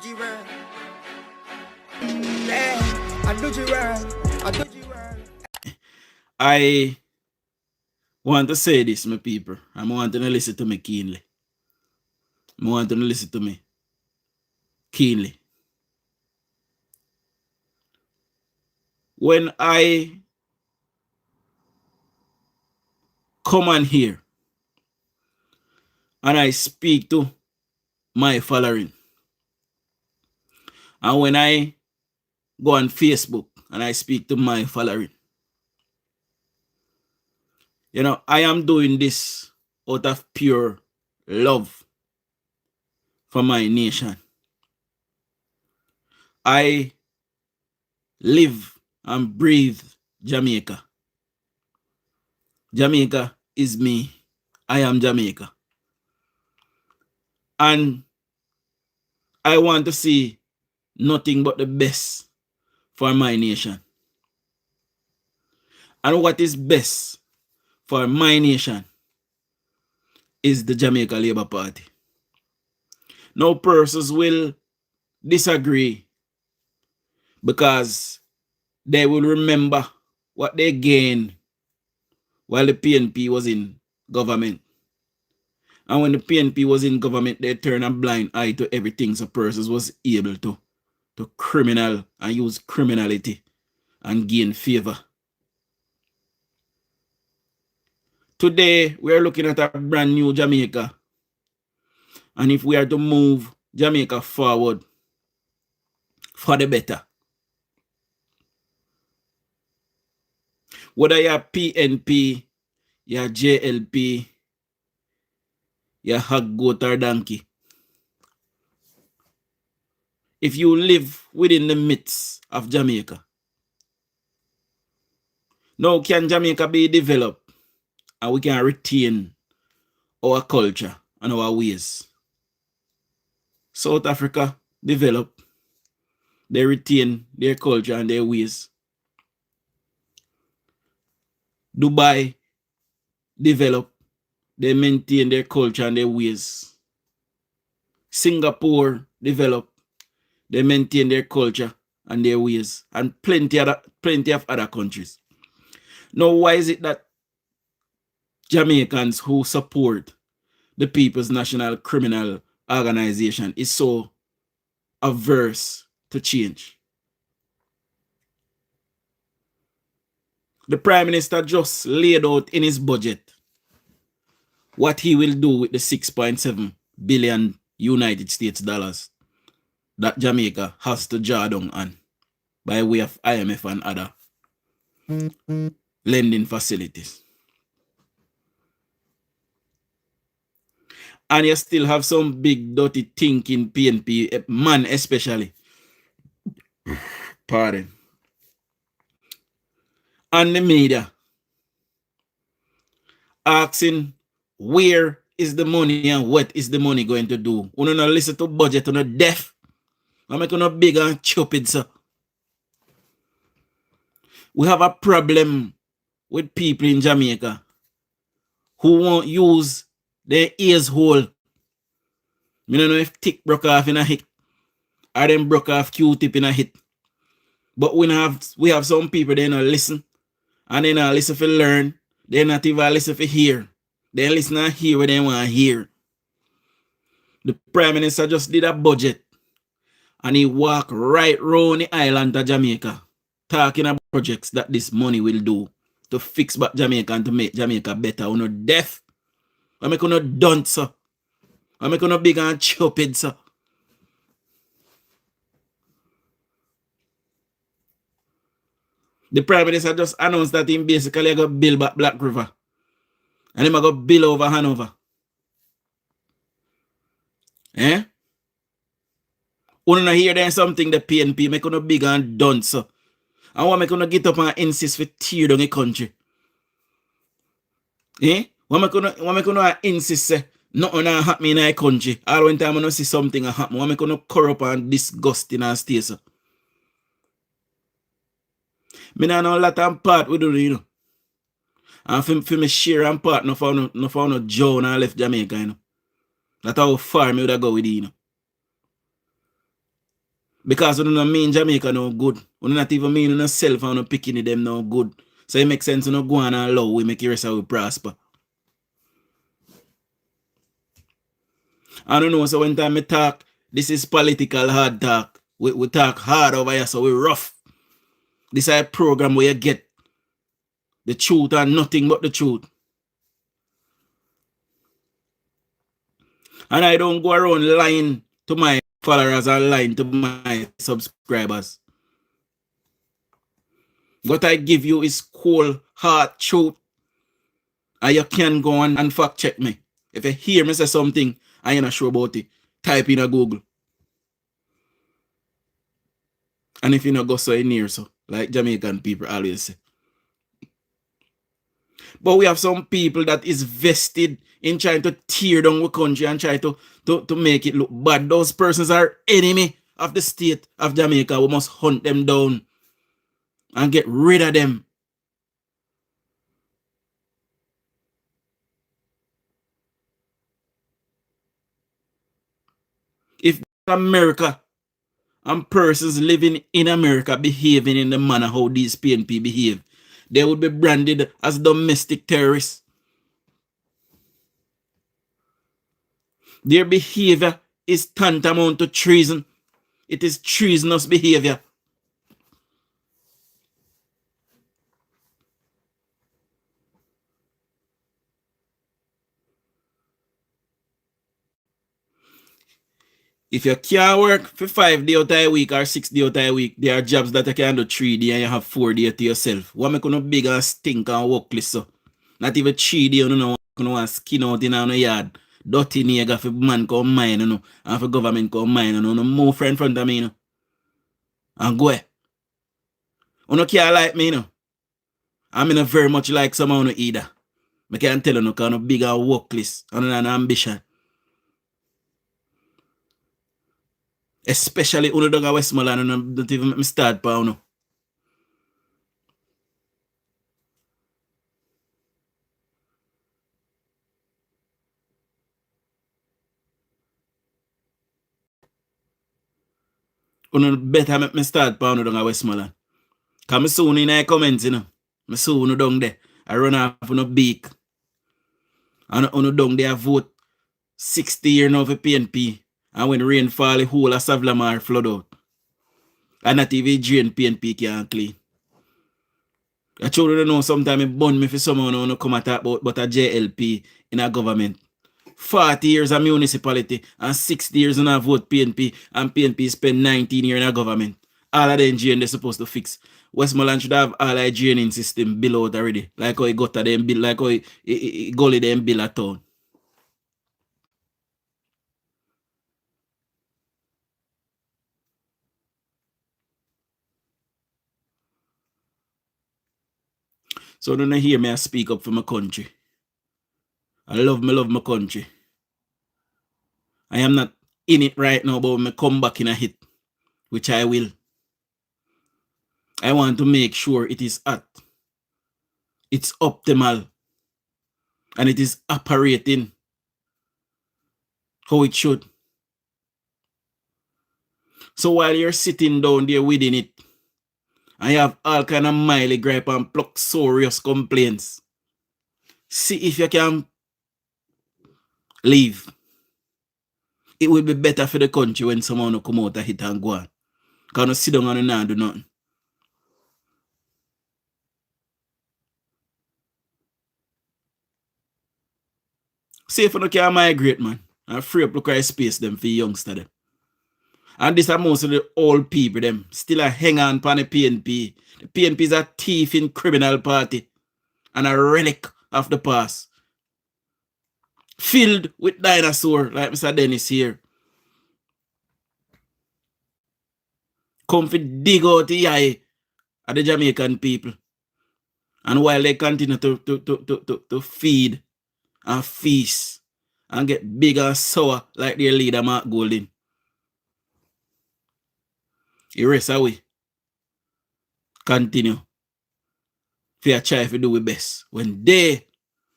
you right. Yeah, I do you right. I do you right. I want to say this, my people. I want to listen to me keenly. I want to listen to me keenly. When I come on here and I speak to my following, and when I go on Facebook and I speak to my following, you know, I am doing this out of pure love for my nation. I live and breathe Jamaica. Jamaica is me. I am Jamaica. And I want to see nothing but the best for my nation. And what is best for my nation is the Jamaica Labour Party. Now, persons will disagree because they will remember what they gained while the PNP was in government. And when the PNP was in government, they turned a blind eye to everything, so persons was able to criminal and use criminality and gain favor. Today, we are looking at a brand new Jamaica. And if we are to move Jamaica forward for the better, whether you're PNP, you're JLP, you're hog, goat, or donkey, if you live within the midst of Jamaica, now can Jamaica be developed and we can retain our culture and our ways? South Africa develop, they retain their culture and their ways. Dubai develop, they maintain their culture and their ways. Singapore develop, they maintain their culture and their ways, and plenty of other countries. Now, why is it that Jamaicans who support the People's National Criminal Organization is so averse to change? The Prime Minister just laid out in his budget what he will do with the 6.7 billion United States dollars that Jamaica has to draw down on by way of IMF and other lending facilities. And you still have some big dirty thinking PNP man especially. Pardon. And the media asking where is the money and what is the money going to do. We don't listen to budget, we not deaf. I'm making no big and stupid, sir. We have a problem with people in Jamaica who won't use their ears whole. I don't know if tick broke off in a hit or them broke off Q-tip in a hit. But we have some people they not listen. And they not listen for learn. They not even listen for hear. They listen and hear what they want to hear. The Prime Minister just did a budget. And he walked right round the island of Jamaica, talking about projects that this money will do to fix back Jamaica and to make Jamaica better. We're not deaf. I make no dunce, sir. I make no big and stupid, sir. The Prime Minister just announced that he basically going to build back Black River. And he's going to build over Hanover. Eh? When you hear there's something the PNP make no big and done, so. And what make no get up and insist for tear down the country? Eh? What make no insist say nothing happen in our country? All when time I see something happen, what make no corrupt and disgusting and stay so? Me not know a lot of part we do, you know. And for me share and part no found no Joe and I left Jamaica, you know. That's how far me would go with you know. Because you don't mean Jamaica no good. You not even mean yourself and no picking them no good. So it makes sense to no go on and allow we make the rest of we prosper. I don't know, so when time we talk, this is political hard talk. We talk hard over here, so we rough. This is a program where you get the truth and nothing but the truth. And I don't go around lying to my followers and lying to my subscribers. What I give you is cold, hard truth. And you can go on and fact check me. If you hear me say something and you're not sure about it, type in a Google. And if you not go so near, so like Jamaican people always say. But we have some people that is vested in trying to tear down the country and try to make it look bad. Those persons are enemy of the state of Jamaica. We must hunt them down and get rid of them. If America and persons living in America behaving in the manner how these PNP behave, they would be branded as domestic terrorists. Their behavior is tantamount to treason. It is treasonous behavior. If you can't work for 5 days out of a week or 6 days out of a week, there are jobs that you can do 3 days and you have 4 days to yourself. What make you no big and stink and workless so? Not even 3 days, you know, you want skin out in the yard. Dirty nigga for man come mine, you know, and for government come mine, you know, no more friend in front of me, you know. And go ahead. You no care like me, you know. I'm not very much like someone either. I can't tell you no kind of big and workless and an ambition. Especially uno dog a Westmoreland and don't even make me start pa uno. Uno better make me start pa uno dog a Westmoreland. Cause me soon in the comments, you know. Me soon uno down there. I run off uno beak. And uno down there vote 60 years now for PNP. And when rain fall, the whole of Savlamar flood out. And not even drain PNP can clean. I children know sometimes it burn me for someone who come and talk about a JLP in a government. 40 years of municipality and 60 years in a vote PNP and PNP spend 19 years in a government. All of them drain they're supposed to fix. Westmoreland should have all a draining system built out already. Like how it got to them build, like how it gully them build a town. So don't hear me I speak up for my country. I love my country. I am not in it right now, but when I come back in a hit, which I will, I want to make sure it is at, it's optimal, and it is operating how it should. So while you're sitting down there within it, I have all kind of mildly gripe and pluxurious complaints. See if you can leave. It will be better for the country when someone will come out and hit and go on. Because you sit down and not do nothing. See if you can migrate, man. And free up look at space them for youngster them. And this are most of the old people them. Still a hang on upon the PNP. The PNP is a thief in criminal party. And a relic of the past. Filled with dinosaur like Mr. Dennis here. Come to dig out the eye of the Jamaican people. And while they continue to feed and feast and get big and sour like their leader Mark Golding. He rest away. Continue. For try to do the best. When they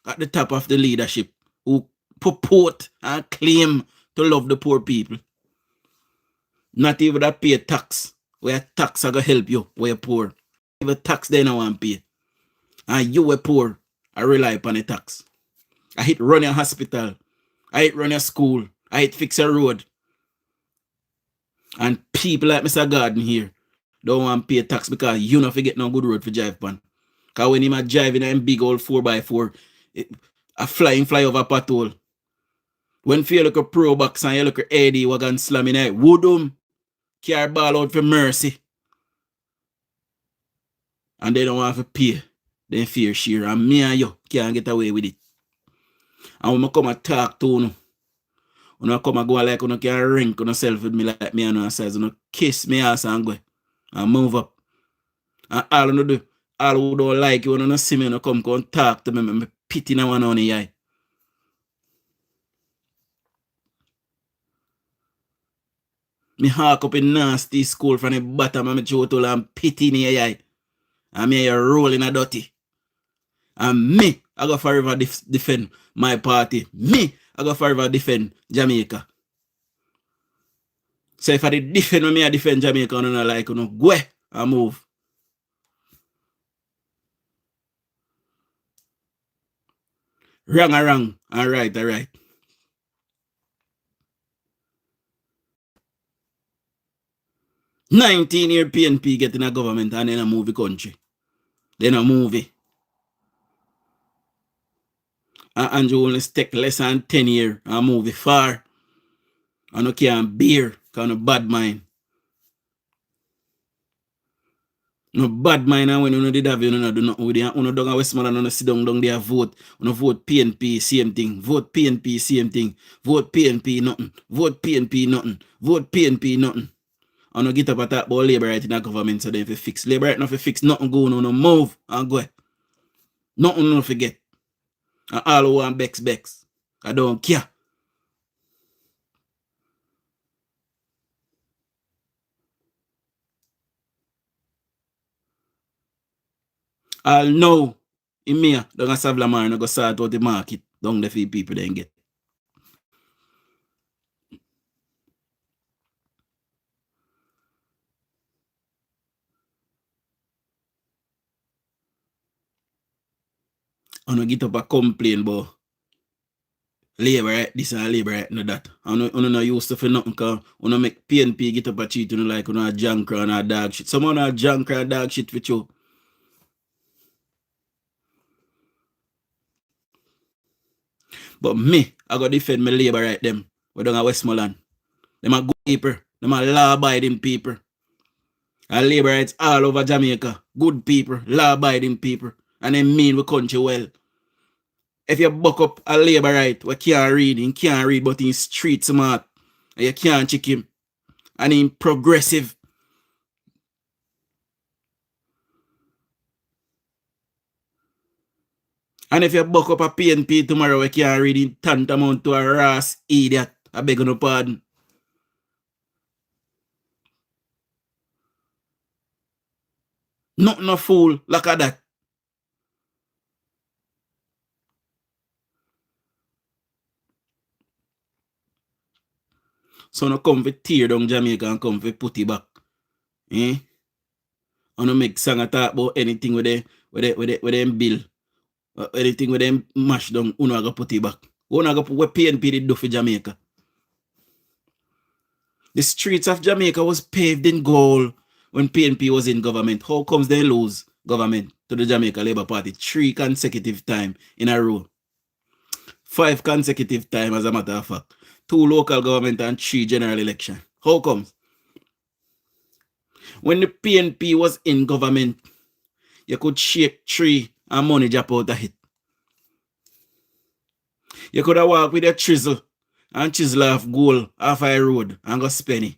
at the top of the leadership who purport and claim to love the poor people. Not even that pay tax. Where tax are gonna help you where you're poor. Even tax they don't want to pay. And you were poor, I rely upon the tax. I hit run your hospital. I hit run your school. I hit fix your road. And people like Mr. Garden here don't want to pay tax because you not forget no good road for drive pan. Because when him a drive in a big old 4x4, a fly over patrol. When you look a pro box and you look at AD wagon slamming it, woodum car ball out for mercy. And they don't want to pay. They fear sheer. And me and you can't get away with it. And when I come and talk to you, when I come and go like you can ring yourself with me like me and you says, you kiss me ass and go and move up. And all you do, all who don't like you, when you see me, you come and talk to me, me pity na one on the eye. Me hawk up in nasty school from the bottom and me throw to and pity in the eye. And me a roll in a dirty. And me, I go forever defend my party. Me, I go forever defend Jamaica. So if I defend me, I defend Jamaica, and I like, go and move. Wrong or wrong, and right or right. $19-year PNP getting a government and then a movie country. Then a movie. And Andrew only take less than 10 years and movie far. And you can't bear because no bad mind. No bad mind, and when you did have, you do nothing with it. You don't Westmoreland, you sit down there vote. You vote PNP, same thing. Vote PNP, same thing. Vote PNP, nothing. Vote PNP, nothing. Vote PNP, nothing. And you get up and talk about labor right in the government, so then if you fix labor right, not if fix nothing going on, no move and go. Nothing no forget. And all who want Bex. I don't care. I'll know in me, don't go save Lamar and go start out the market. Don't the few people then get. And you get up and complain about labor right, this and labor right, no that. And you not used to for nothing because you make PNP get up and cheat, you like you a junk and a dog shit. Someone a junk and dog shit with you. But me, I go defend my labor right them. We don't have Westmoreland. Them are good people. Them are law-abiding people. And labor rights all over Jamaica. Good people, law-abiding people. And they mean we country well. If you buck up a labor right, we can't read, he can't read, but he's street smart. And you can't check him. And he's progressive. And if you buck up a PNP tomorrow, we can't read in tantamount to a rass idiot. I beg no pardon. Not no fool like that. So no come for tear down Jamaica and come for put it back. Eh? And no make song talk about anything with them bill. Anything with them mash down, uno go put it back. Uno go put what PNP did do for Jamaica. The streets of Jamaica was paved in gold when PNP was in government. How comes they lose government to the Jamaica Labour Party 3 consecutive times in a row? 5 consecutive times, as a matter of fact. 2 local government and 3 general election. How comes? When the PNP was in government, you could shake tree and money drop out of it. You could have walked with a chisel and chisel off gold off a road and go spend it.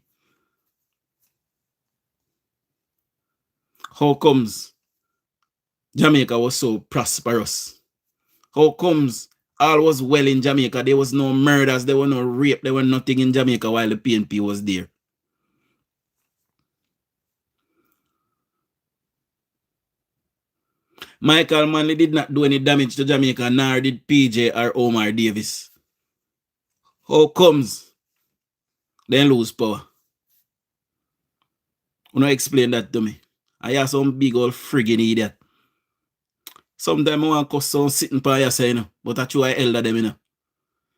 How comes Jamaica was so prosperous? How comes all was well in Jamaica? There was no murders, there were no rape, there were nothing in Jamaica while the PNP was there. Michael Manley did not do any damage to Jamaica, nor did PJ or Omar Davis. How comes they lose power? Wanna explain that to me? I have some big old friggin' idiot. Sometimes I want to cuss some sitting by your side, you know, but I try elder them, you know.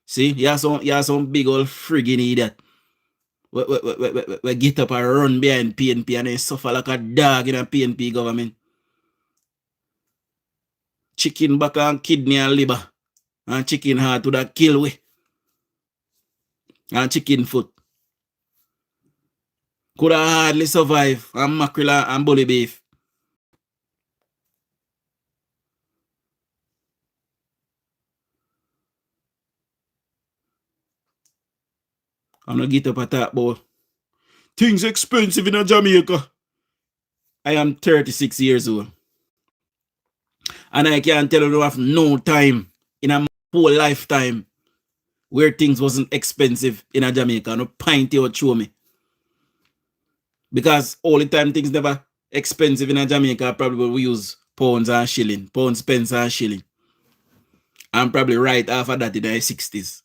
See, you have some big old friggin' idiot. We get up and run behind PNP and then suffer like a dog in a PNP government. Chicken back and kidney and liver. And chicken heart would have kill we. And chicken foot. Could have hardly survive. And mackerel and bully beef. I'm not get up and talk about things expensive in Jamaica. I am 36 years old. And I can't tell you I have no time in a whole lifetime where things wasn't expensive in a Jamaica. No pint you show me. Because all the time things never expensive in a Jamaica, probably we use pounds and shilling, pounds, pence and shilling. I'm probably right after that in the 60s.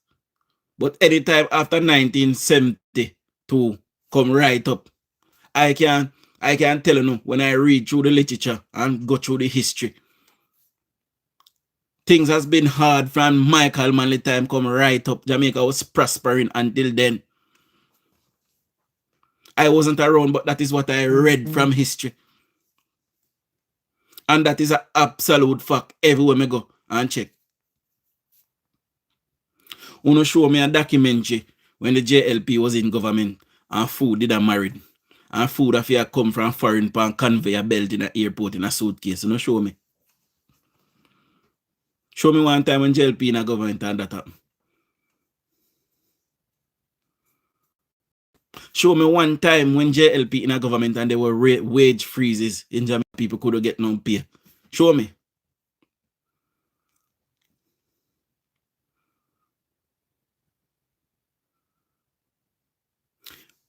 But anytime after 1972 come right up, I can tell you when I read through the literature and go through the history. Things has been hard from Michael Manley time come right up. Jamaica was prospering until then. I wasn't around, but that is what I read from history. And that is an absolute fact everywhere I go and check. Uno show me a documentary when the JLP was in government and food did a married. And food affair come from foreign pan conveyor belt in an airport in a suitcase. Uno show me. Show me one time when JLP in a government and that happened. Show me one time when JLP in a government and there were wage freezes in Jamaica, people couldn't get no pay. Show me.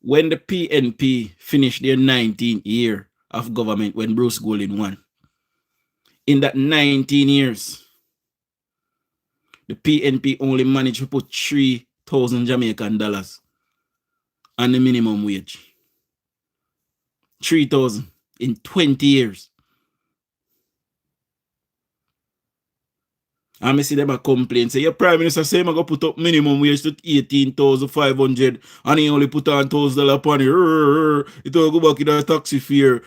When the PNP finished their 19th year of government, when Bruce Golding won, in that 19 years, the PNP only managed to put 3,000 Jamaican dollars on the minimum wage. 3,000 in 20 years. And I see them a complain, say, your Prime Minister say I'm going to put up minimum wage to 18,500 and he only put on $1,000 upon it. It will go back in the taxi fare.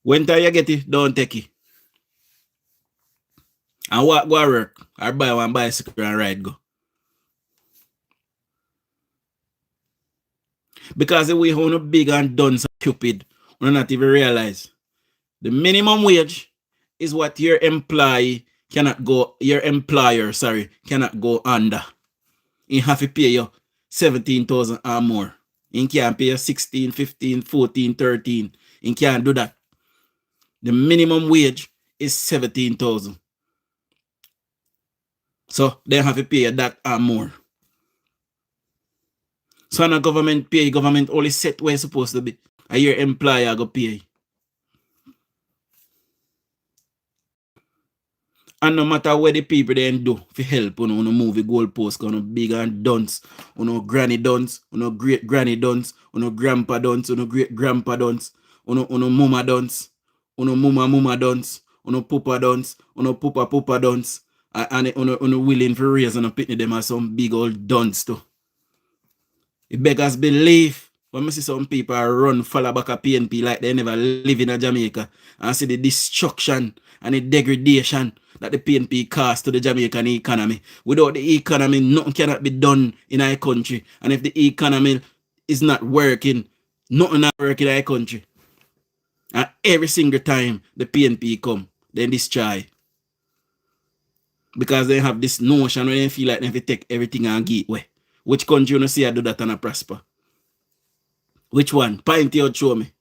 When time you get it, don't take it. And what go work or buy one bicycle and ride go. Because the way how big and done so stupid, we not even realize. The minimum wage is what your employer cannot go under. You have to pay you 17,000 or more. You can't pay you 16, 15, 14, 13. You can't do that. The minimum wage is 17,000. So they have to pay you that or more. So when a government pay, government only set where it's supposed to be. And your employer go pay. And no matter what the people then do for help, you know, move the goalpost, you know, big and dunce, you know, granny dunce, you know, great granny dunce, you know, grandpa dunce, you know, great grandpa dunce, you know, mama dunce, you know, mama dunce, you know, papa dunce, you know, papa dunce, and you know, willing for raise and pitney them as some big old dunce too. It beggars believe when I see some people run follow back a PNP like they never live in a Jamaica and see the destruction and the degradation that the PNP caused to the Jamaican economy. Without the economy, nothing cannot be done in our country. And if the economy is not working, nothing not working in our country. And every single time the PNP come, they destroy. Because they have this notion when they feel like they have to take everything and give away. Which country you see I do that and I prosper? Which one? Point out, show me.